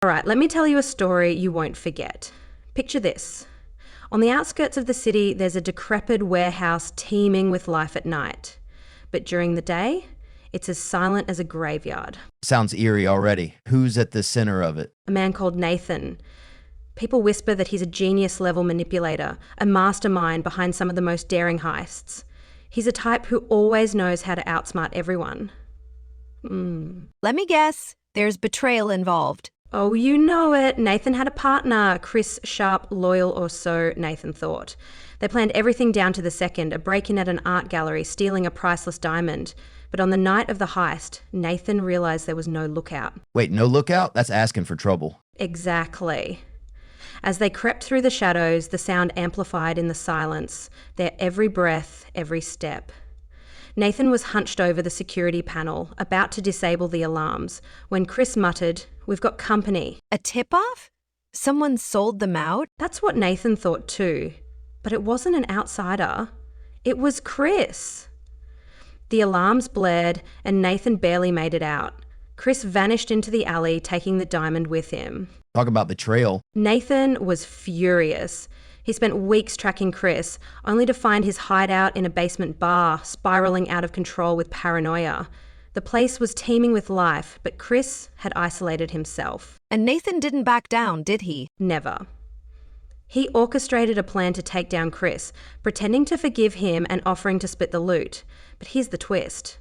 All right, let me tell you a story you won't forget. Picture this. On the outskirts of the city, there's a decrepit warehouse teeming with life at night. But during the day, it's as silent as a graveyard. Sounds eerie already. Who's at the center of it? A man called Nathan. People whisper that he's a genius-level manipulator, a mastermind behind some of the most daring heists. He's a type who always knows how to outsmart everyone. Let me guess. There's betrayal involved. Oh, you know it. Nathan had a partner, Chris Sharp, loyal or so Nathan thought. They planned everything down to the second, a break-in at an art gallery, stealing a priceless diamond. But on the night of the heist, Nathan realized there was no lookout. Wait, no lookout? That's asking for trouble. Exactly. As they crept through the shadows, the sound amplified in the silence, their every breath, every step. Nathan was hunched over the security panel, about to disable the alarms, when Chris muttered, "We've got company." A tip-off? Someone sold them out? That's what Nathan thought too. But it wasn't an outsider. It was Chris. The alarms blared and Nathan barely made it out. Chris vanished into the alley, taking the diamond with him. Talk about betrayal. Nathan was furious. He spent weeks tracking Chris, only to find his hideout in a basement bar, spiraling out of control with paranoia. The place was teeming with life, but Chris had isolated himself. And Nathan didn't back down, did he? Never. He orchestrated a plan to take down Chris, pretending to forgive him and offering to split the loot. But here's the twist.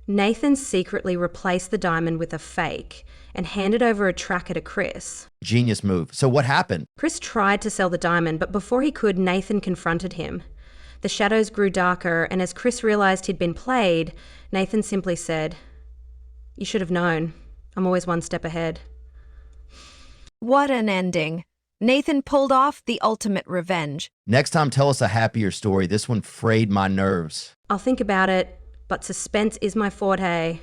Nathan secretly replaced the diamond with a fake and handed over a tracker to Chris. Genius move. So what happened? Chris tried to sell the diamond, but before he could, Nathan confronted him. The shadows grew darker, and as Chris realized he'd been played, Nathan simply said, "You should have known. I'm always one step ahead." What an ending. Nathan pulled off the ultimate revenge. Next time, tell us a happier story. This one frayed my nerves. I'll think about it, but suspense is my forte.